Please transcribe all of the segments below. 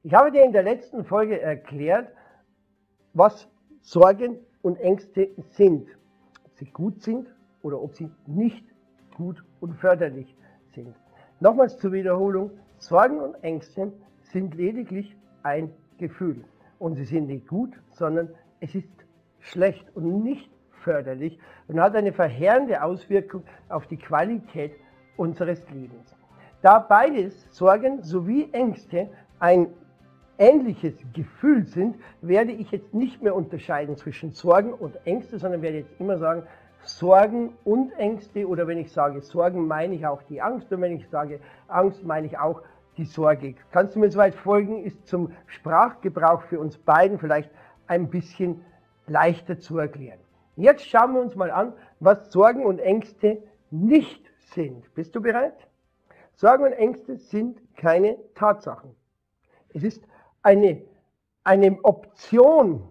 Ich habe dir in der letzten Folge erklärt, was Sorgen und Ängste sind. Ob sie gut sind oder ob sie nicht gut und förderlich sind. Nochmals zur Wiederholung, Sorgen und Ängste sind lediglich ein Gefühl. Und sie sind nicht gut, sondern es ist schlecht und nicht förderlich und hat eine verheerende Auswirkung auf die Qualität unseres Lebens. Da beides, Sorgen sowie Ängste, ein ähnliches Gefühl sind, werde ich jetzt nicht mehr unterscheiden zwischen Sorgen und Ängste, sondern werde jetzt immer sagen, Sorgen und Ängste, oder wenn ich sage Sorgen, meine ich auch die Angst, und wenn ich sage Angst, meine ich auch die Sorge. Kannst du mir soweit folgen? Ist zum Sprachgebrauch für uns beiden vielleicht ein bisschen leichter zu erklären. Jetzt schauen wir uns mal an, was Sorgen und Ängste nicht sind. Bist du bereit? Sorgen und Ängste sind keine Tatsachen. Es ist eine Option,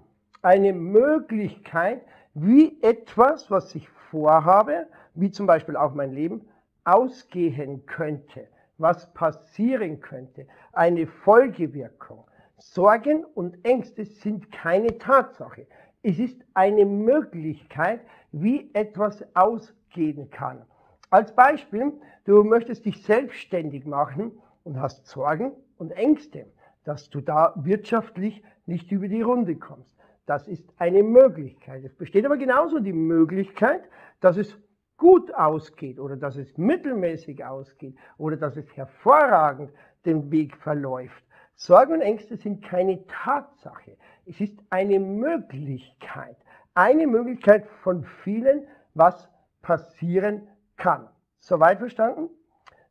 eine Möglichkeit, wie etwas, was ich vorhabe, wie zum Beispiel auch mein Leben, ausgehen könnte, was passieren könnte, eine Folgewirkung. Sorgen und Ängste sind keine Tatsache. Es ist eine Möglichkeit, wie etwas ausgehen kann. Als Beispiel, du möchtest dich selbstständig machen und hast Sorgen und Ängste, dass du da wirtschaftlich nicht über die Runde kommst. Das ist eine Möglichkeit. Es besteht aber genauso die Möglichkeit, dass es gut ausgeht oder dass es mittelmäßig ausgeht oder dass es hervorragend den Weg verläuft. Sorgen und Ängste sind keine Tatsache. Es ist eine Möglichkeit von vielen, was passieren kann. Soweit verstanden?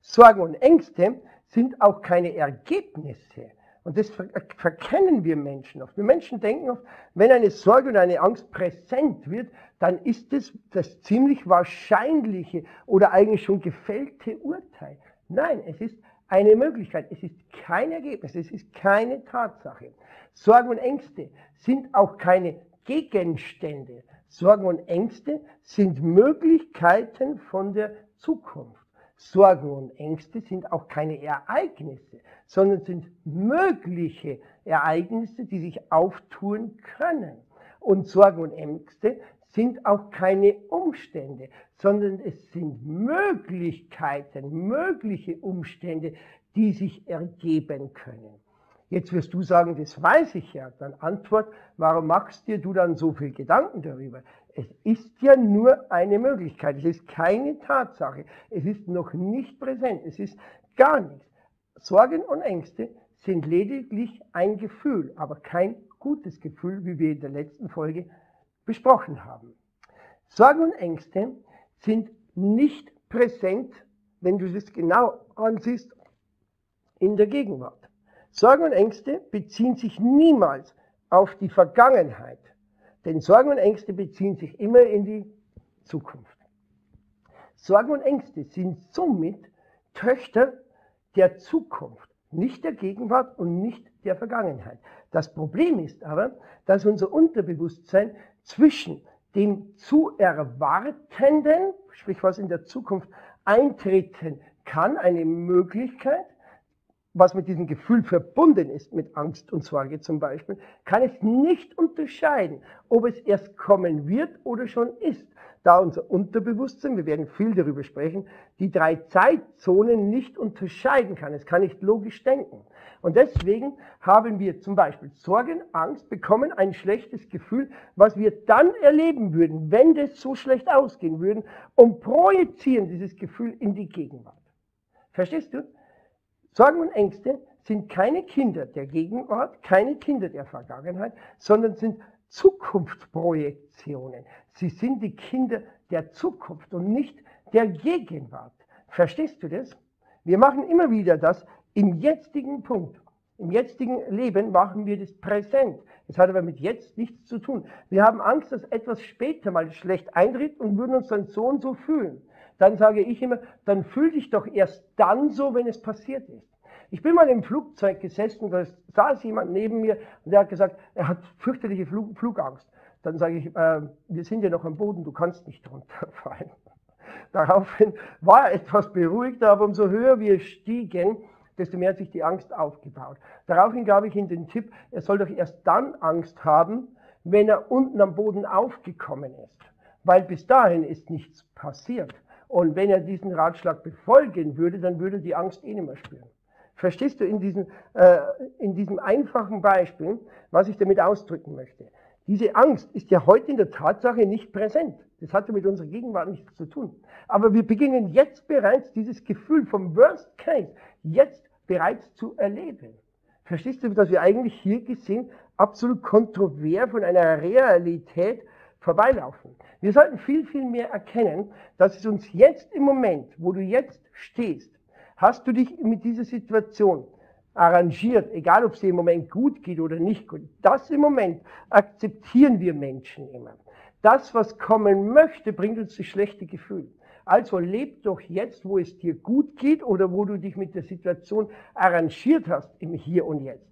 Sorgen und Ängste sind auch keine Ergebnisse. Und das verkennen wir Menschen oft. Wir Menschen denken oft, wenn eine Sorge oder eine Angst präsent wird, dann ist es das ziemlich wahrscheinliche oder eigentlich schon gefällte Urteil. Nein, es ist eine Möglichkeit. Es ist kein Ergebnis. Es ist keine Tatsache. Sorgen und Ängste sind auch keine Gegenstände. Sorgen und Ängste sind Möglichkeiten von der Zukunft. Sorgen und Ängste sind auch keine Ereignisse, sondern sind mögliche Ereignisse, die sich auftun können. Und Sorgen und Ängste sind auch keine Umstände, sondern es sind Möglichkeiten, mögliche Umstände, die sich ergeben können. Jetzt wirst du sagen, das weiß ich ja. Dann Antwort, warum machst dir du dann so viel Gedanken darüber? Es ist ja nur eine Möglichkeit, es ist keine Tatsache, es ist noch nicht präsent, es ist gar nichts. Sorgen und Ängste sind lediglich ein Gefühl, aber kein gutes Gefühl, wie wir in der letzten Folge besprochen haben. Sorgen und Ängste sind nicht präsent, wenn du es genau ansiehst, in der Gegenwart. Sorgen und Ängste beziehen sich niemals auf die Vergangenheit, denn Sorgen und Ängste beziehen sich immer in die Zukunft. Sorgen und Ängste sind somit Töchter der Zukunft, nicht der Gegenwart und nicht der Vergangenheit. Das Problem ist aber, dass unser Unterbewusstsein zwischen dem zu Erwartenden, sprich was in der Zukunft eintreten kann, eine Möglichkeit, was mit diesem Gefühl verbunden ist, mit Angst und Sorge zum Beispiel, kann es nicht unterscheiden, ob es erst kommen wird oder schon ist, da unser Unterbewusstsein, wir werden viel darüber sprechen, die 3 Zeitzonen nicht unterscheiden kann. Es kann nicht logisch denken. Und deswegen haben wir zum Beispiel Sorgen, Angst, bekommen ein schlechtes Gefühl, was wir dann erleben würden, wenn das so schlecht ausgehen würde, und projizieren dieses Gefühl in die Gegenwart. Verstehst du? Sorgen und Ängste sind keine Kinder der Gegenwart, keine Kinder der Vergangenheit, sondern sind Zukunftsprojektionen. Sie sind die Kinder der Zukunft und nicht der Gegenwart. Verstehst du das? Wir machen immer wieder das im jetzigen Punkt. Im jetzigen Leben machen wir das präsent. Das hat aber mit jetzt nichts zu tun. Wir haben Angst, dass etwas später mal schlecht eintritt und würden uns dann so und so fühlen. Dann sage ich immer, dann fühl dich doch erst dann so, wenn es passiert ist. Ich bin mal im Flugzeug gesessen, da saß jemand neben mir und der hat gesagt, er hat fürchterliche Flugangst. Dann sage ich, wir sind ja noch am Boden, du kannst nicht runterfallen. Daraufhin war er etwas beruhigter, aber umso höher wir stiegen, desto mehr hat sich die Angst aufgebaut. Daraufhin gab ich ihm den Tipp, er soll doch erst dann Angst haben, wenn er unten am Boden aufgekommen ist. Weil bis dahin ist nichts passiert. Und wenn er diesen Ratschlag befolgen würde, dann würde er die Angst eh nicht mehr spüren. Verstehst du in diesem einfachen Beispiel, was ich damit ausdrücken möchte? Diese Angst ist ja heute in der Tatsache nicht präsent. Das hat ja mit unserer Gegenwart nichts zu tun. Aber wir beginnen jetzt bereits dieses Gefühl vom Worst Case jetzt bereits zu erleben. Verstehst du, dass wir eigentlich hier gesehen absolut kontrovers von einer Realität vorbeilaufen? Wir sollten viel, viel mehr erkennen, dass es uns jetzt im Moment, wo du jetzt stehst, hast du dich mit dieser Situation arrangiert, egal ob es dir im Moment gut geht oder nicht gut. Das im Moment akzeptieren wir Menschen immer. Das, was kommen möchte, bringt uns das schlechte Gefühl. Also leb doch jetzt, wo es dir gut geht oder wo du dich mit der Situation arrangiert hast, im Hier und Jetzt.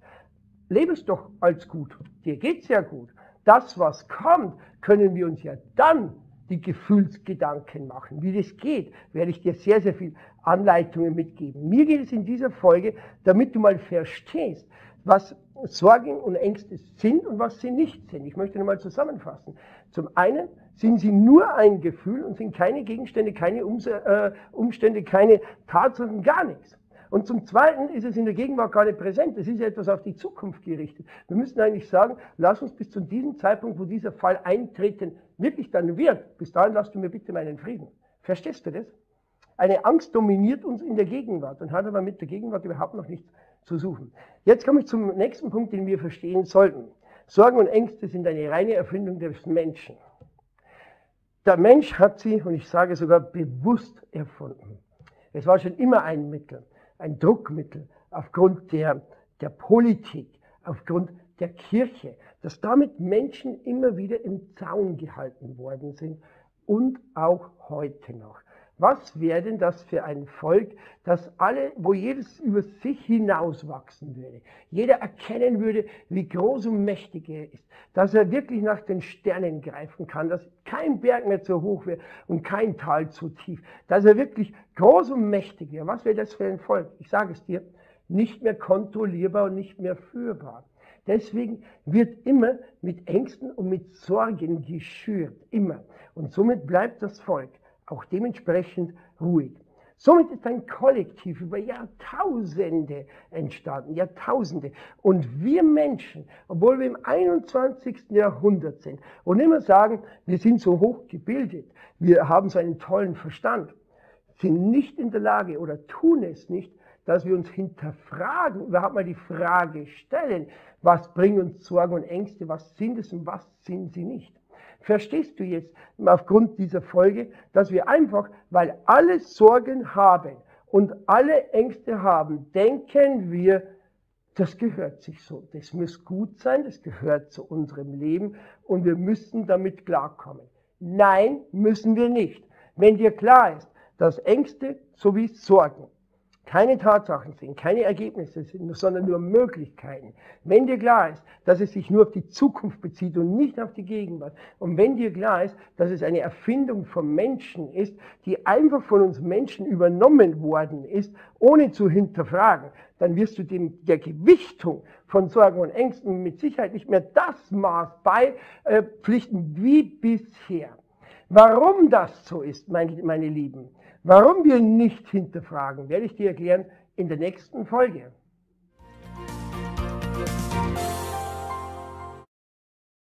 Lebe es doch als gut. Dir geht's ja gut. Das, was kommt, können wir uns ja dann die Gefühlsgedanken machen. Wie das geht, werde ich dir sehr, sehr viel Anleitungen mitgeben. Mir geht es in dieser Folge, damit du mal verstehst, was Sorgen und Ängste sind und was sie nicht sind. Ich möchte nochmal zusammenfassen. Zum einen sind sie nur ein Gefühl und sind keine Gegenstände, keine Umstände, keine Tatsachen, gar nichts. Und zum Zweiten ist es in der Gegenwart gar nicht präsent. Es ist ja etwas auf die Zukunft gerichtet. Wir müssen eigentlich sagen, lass uns bis zu diesem Zeitpunkt, wo dieser Fall eintreten, wirklich dann wird, bis dahin lass du mir bitte meinen Frieden. Verstehst du das? Eine Angst dominiert uns in der Gegenwart und hat aber mit der Gegenwart überhaupt noch nichts zu suchen. Jetzt komme ich zum nächsten Punkt, den wir verstehen sollten. Sorgen und Ängste sind eine reine Erfindung des Menschen. Der Mensch hat sie, und ich sage sogar bewusst erfunden. Es war schon immer ein Mittel, ein Druckmittel aufgrund der Politik, aufgrund der Kirche, dass damit Menschen immer wieder im Zaun gehalten worden sind und auch heute noch. Was wäre denn das für ein Volk, wo jedes über sich hinauswachsen würde? Jeder erkennen würde, wie groß und mächtig er ist, dass er wirklich nach den Sternen greifen kann, dass kein Berg mehr zu hoch wäre und kein Tal zu tief, dass er wirklich groß und mächtig wäre. Was wäre das für ein Volk? Ich sage es dir, nicht mehr kontrollierbar und nicht mehr führbar. Deswegen wird immer mit Ängsten und mit Sorgen geschürt, immer. Und somit bleibt das Volk auch dementsprechend ruhig. Somit ist ein Kollektiv über Jahrtausende entstanden, Jahrtausende. Und wir Menschen, obwohl wir im 21. Jahrhundert sind und immer sagen, wir sind so hoch gebildet, wir haben so einen tollen Verstand, sind nicht in der Lage oder tun es nicht, dass wir uns hinterfragen, überhaupt mal die Frage stellen, was bringen uns Sorgen und Ängste, was sind es und was sind sie nicht. Verstehst du jetzt aufgrund dieser Folge, dass wir einfach, weil alle Sorgen haben und alle Ängste haben, denken wir, das gehört sich so. Das muss gut sein, das gehört zu unserem Leben und wir müssen damit klarkommen. Nein, müssen wir nicht. Wenn dir klar ist, dass Ängste sowie Sorgen keine Tatsachen sind, keine Ergebnisse sind, sondern nur Möglichkeiten. Wenn dir klar ist, dass es sich nur auf die Zukunft bezieht und nicht auf die Gegenwart, und wenn dir klar ist, dass es eine Erfindung vom Menschen ist, die einfach von uns Menschen übernommen worden ist, ohne zu hinterfragen, dann wirst du der Gewichtung von Sorgen und Ängsten mit Sicherheit nicht mehr das Maß beipflichten wie bisher. Warum das so ist, meine Lieben, warum wir nicht hinterfragen, werde ich dir erklären in der nächsten Folge.